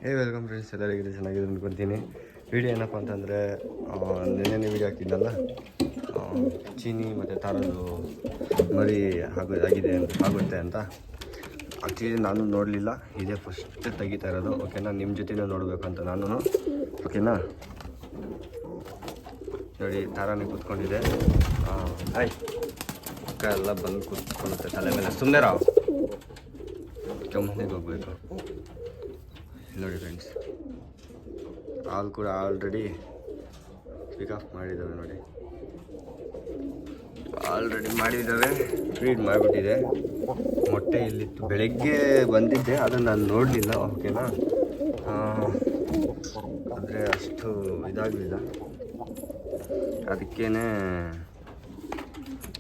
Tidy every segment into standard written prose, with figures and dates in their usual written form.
Welcome friends, ಎಲ್ಲರಿಗೂ ಚೆನ್ನಾಗಿದೆ ಅಂದ್ಕೊಳ್ತೀನಿ. ವಿಡಿಯೋ ಏನಪ್ಪ ಅಂತಂದರೆ, ನೆನ್ನೆ ವಿಡಿಯೋ ಹಾಕಿದ್ದಲ್ಲ, ಚೀನಿ ಮತ್ತು ತಾರದ್ದು ಮರಿ ಆಗುತ್ತೆ ಅಂತ. ಆ್ಯಕ್ಚುಲಿ ನಾನು ನೋಡಲಿಲ್ಲ, ಇದೇ ಫಸ್ಟ್ ತೆಗಿತಾ ಇರೋದು. ಓಕೆನಾ, ನಿಮ್ಮ ಜೊತೆನೇ ನೋಡಬೇಕಂತ ನಾನು. ಓಕೆನಾ, ನೋಡಿ ತಾರಾನೇ ಕೂತ್ಕೊಂಡಿದೆ. ಅಕ್ಕ ಎಲ್ಲ ಬಂದು ಕೂತ್ಕೊಳ್ಳುತ್ತೆ ತಲೆ ಮೇಲೆ. ಸುಮ್ಮನೆ ರಾವ್ ಕಂಪ್ನಿಗೆ ಹೋಗ್ಬೇಕು. ನೋಡಿ ಫ್ರೆಂಡ್ಸ್, ಹಾಲು ಕೂಡ ಆಲ್ರೆಡಿ ಪಿಕ್ ಆಫ್ ಮಾಡಿದ್ದಾವೆ. ನೋಡಿ, ಆಲ್ರೆಡಿ ಮಾಡಿದ್ದಾವೆ, ಫೀಡ್ ಮಾಡಿಬಿಟ್ಟಿದೆ. ಮೊಟ್ಟೆ ಇಲ್ಲಿತ್ತು, ಬೆಳಗ್ಗೆ ಬಂದಿದ್ದೆ, ಅದನ್ನು ನಾನು ನೋಡಲಿಲ್ಲ. ಓಕೆನಾ, ಆದರೆ ಅಷ್ಟು ಇದಾಗಲಿಲ್ಲ, ಅದಕ್ಕೇ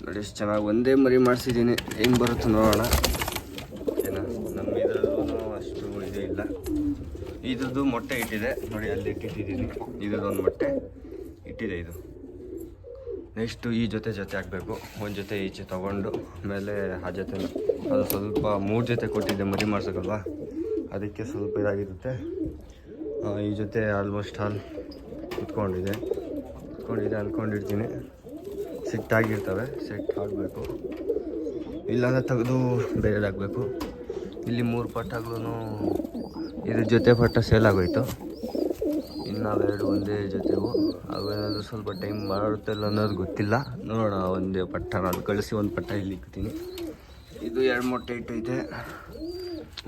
ನೋಡಿ ಎಷ್ಟು ಚೆನ್ನಾಗಿ ಒಂದೇ ಮರಿ ಮಾಡಿಸಿದ್ದೀನಿ. ಹೆಂಗೆ ಬರುತ್ತೆ ನೋಡೋಣ. ಓಕೆನಾ, ನಮ್ಮ ಇದರಲ್ಲೂ ಅಷ್ಟು ಇದೇ ಇಲ್ಲ. ಇದ್ರದ್ದು ಮೊಟ್ಟೆ ಇಟ್ಟಿದೆ ನೋಡಿ, ಅಲ್ಲಿ ಇಟ್ಟಿದ್ದೀನಿ. ಇದ್ರದ್ದೊಂದು ಮೊಟ್ಟೆ ಇಟ್ಟಿದೆ. ಇದು ನೆಕ್ಸ್ಟು ಈ ಜೊತೆ ಹಾಕಬೇಕು. ಒಂದು ಜೊತೆ ಈಚೆ ತೊಗೊಂಡು ಆಮೇಲೆ ಆ ಜೊತೆ ಅದು ಸ್ವಲ್ಪ 3 ಜೊತೆ ಕೊಟ್ಟಿದ್ದೆ ಮರಿ ಮಾಡ್ಸೋಕ್ಕಲ್ವ, ಅದಕ್ಕೆ ಸ್ವಲ್ಪ ಇದಾಗಿರುತ್ತೆ. ಈ ಜೊತೆ ಆಲ್ಮೋಸ್ಟ್ ಹಾಲು ಕುತ್ಕೊಂಡಿದೆ ಅಂದ್ಕೊಂಡಿರ್ತೀನಿ. ಸೆಟ್ ಆಗಿರ್ತವೆ, ಸೆಟ್ ಆಗಬೇಕು, ಇಲ್ಲಾಂದರೆ ತೆಗೆದು ಬೇರೆದಾಗಬೇಕು. ಇಲ್ಲಿ 3 ಪಟ್ಟಗಳು ಇದ್ರ ಜೊತೆ ಪಟ್ಟ ಸೇಲ್ ಆಗೋಯ್ತು. ಇನ್ನು 2 ಒಂದೇ ಜೊತೆವು. ಅವೇನಾದರೂ ಸ್ವಲ್ಪ ಟೈಮ್ ಮಾಡುತ್ತಲ್ಲ ಅನ್ನೋದು ಗೊತ್ತಿಲ್ಲ, ನೋಡೋಣ. ಒಂದೇ ಪಟ್ಟ ನಾನು ಕಳಿಸಿ ಒಂದು ಪಟ್ಟ ಇಲ್ಲಿ ಇಕ್ತೀನಿ. ಇದು 2 ಮೊಟ್ಟೆ ಇಟ್ಟೈತೆ.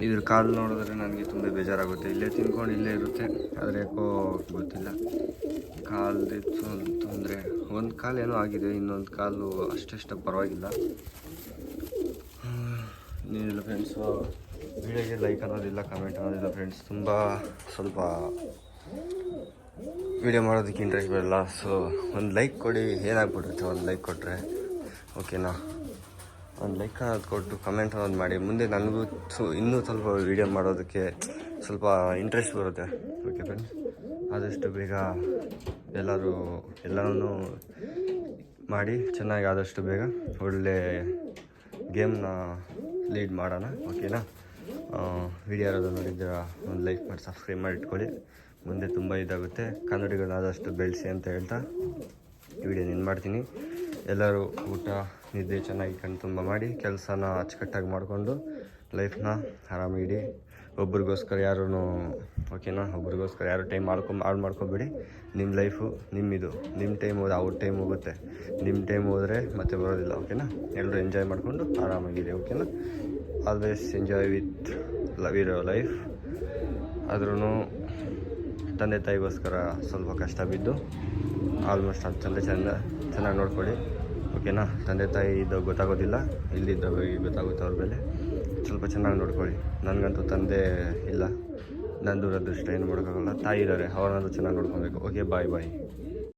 ಇದ್ರ ಕಾಲು ನೋಡಿದ್ರೆ ನನಗೆ ತುಂಬ ಬೇಜಾರಾಗುತ್ತೆ. ಇಲ್ಲೇ ತಿನ್ಕೊಂಡು ಇಲ್ಲೇ ಇರುತ್ತೆ, ಆದರೆ ಯಾಕೋ ಗೊತ್ತಿಲ್ಲ. ಕಾಲ್ದಿತ್ತು ಅಂತಂದರೆ ಒಂದು ಕಾಲು ಏನೋ ಆಗಿದೆ, ಇನ್ನೊಂದು ಕಾಲು ಅಷ್ಟಷ್ಟು ಪರವಾಗಿಲ್ಲ. ಇನ್ನೇನಿಲ್ಲ ಫ್ರೆಂಡ್ಸು, ವಿಡಿಯೋಗೆ ಲೈಕ್ ಅನ್ನೋದಿಲ್ಲ, ಕಮೆಂಟ್ ಅನ್ನೋದಿಲ್ಲ ಫ್ರೆಂಡ್ಸ್. ತುಂಬ ಸ್ವಲ್ಪ ವಿಡಿಯೋ ಮಾಡೋದಕ್ಕೆ ಇಂಟ್ರೆಸ್ಟ್ ಬರಲ್ಲ. ಸೊ ಒಂದು ಲೈಕ್ ಕೊಡಿ, ಏನಾಗ್ಬಿಡುತ್ತೆ ಒಂದು ಲೈಕ್ ಕೊಟ್ಟರೆ. ಓಕೆನಾ, ಒಂದು ಲೈಕ್ ಅನ್ನೋದು ಕೊಟ್ಟು ಕಮೆಂಟ್ ಅನ್ನೋದು ಮಾಡಿ. ಮುಂದೆ ನನಗೂ ಇನ್ನೂ ಸ್ವಲ್ಪ ವೀಡಿಯೋ ಮಾಡೋದಕ್ಕೆ ಸ್ವಲ್ಪ ಇಂಟ್ರೆಸ್ಟ್ ಬರುತ್ತೆ. ಓಕೆ ಫ್ರೆಂಡ್ಸ್, ಆದಷ್ಟು ಬೇಗ ಎಲ್ಲನೂ ಮಾಡಿ ಚೆನ್ನಾಗಿ ಆದಷ್ಟು ಬೇಗ ಒಳ್ಳೆ ಗೇಮ್ನ ಲೀಡ್ ಮಾಡೋಣ. ಓಕೆನಾ, ವಿಡಿಯೋ ಯಾರಾದರೂ ನೋಡಿದ್ರೆ ಒಂದು ಲೈಕ್ ಮಾಡಿ ಸಬ್ಸ್ಕ್ರೈಬ್ ಮಾಡಿ ಇಟ್ಕೊಳ್ಳಿ. ಮುಂದೆ ತುಂಬ ಇದಾಗುತ್ತೆ. ಕನ್ನಡಿಗಳನ್ನ ಆದಷ್ಟು ಬೆಳೆಸಿ ಅಂತ ಹೇಳ್ತಾ ವಿಡಿಯೋ ಮಾಡ್ತೀನಿ. ಎಲ್ಲರೂ ಊಟ ನಿದ್ದೆ ಚೆನ್ನಾಗಿ ಕಣ್ಣು ತುಂಬ ಮಾಡಿ, ಕೆಲಸನ ಅಚ್ಚುಕಟ್ಟಾಗಿ ಮಾಡಿಕೊಂಡು ಲೈಫ್ನ ಆರಾಮಿಡಿ. ಒಬ್ರಿಗೋಸ್ಕರ ಯಾರೂ ಓಕೆನಾ, ಒಬ್ರಿಗೋಸ್ಕರ ಯಾರು ಟೈಮ್ ಹಾಳು ಮಾಡ್ಕೊಬೇಡಿ. ನಿಮ್ಮ ಲೈಫು ನಿಮ್ಮಿದು. ನಿಮ್ಮ ಟೈಮ್ ಹೋದ ಅವ್ರ ಟೈಮ್ ಹೋಗುತ್ತೆ. ನಿಮ್ಮ ಟೈಮ್ ಹೋದರೆ ಮತ್ತೆ ಬರೋದಿಲ್ಲ. ಓಕೆನಾ, ಎಲ್ಲರೂ ಎಂಜಾಯ್ ಮಾಡಿಕೊಂಡು ಆರಾಮಾಗಿದೆ. ಓಕೆನಾ, ಆಲ್ವೇಸ್ ಎಂಜಾಯ್ ವಿತ್ ಲೈಫ್. ಆದ್ರೂ ತಂದೆ ತಾಯಿಗೋಸ್ಕರ ಸ್ವಲ್ಪ ಕಷ್ಟ ಬಿದ್ದು ಆಲ್ಮೋಸ್ಟ್ ಅದು ಚೆನ್ನಾಗಿ ನೋಡ್ಕೊಳ್ಳಿ. ಓಕೆನಾ, ತಂದೆ ತಾಯಿ ಇದ್ದಾಗ ಗೊತ್ತಾಗೋದಿಲ್ಲ, ಇಲ್ಲಿದ್ದಾಗ ಗೊತ್ತಾಗುತ್ತೆ ಅವ್ರ ಬೆಲೆ. ಸ್ವಲ್ಪ ಚೆನ್ನಾಗಿ ನೋಡ್ಕೊಳ್ಳಿ. ನನಗಂತೂ ತಂದೆ ಇಲ್ಲ, ನನ್ನ ದುರದೃಷ್ಟ, ಏನು ಮಾಡೋಕ್ಕಾಗಲ್ಲ. ತಾಯಿ ಇದ್ದಾರೆ, ಅವ್ರನ್ನಂತೂ ಚೆನ್ನಾಗಿ ನೋಡ್ಕೊಬೇಕು. ಓಕೆ, ಬಾಯ್.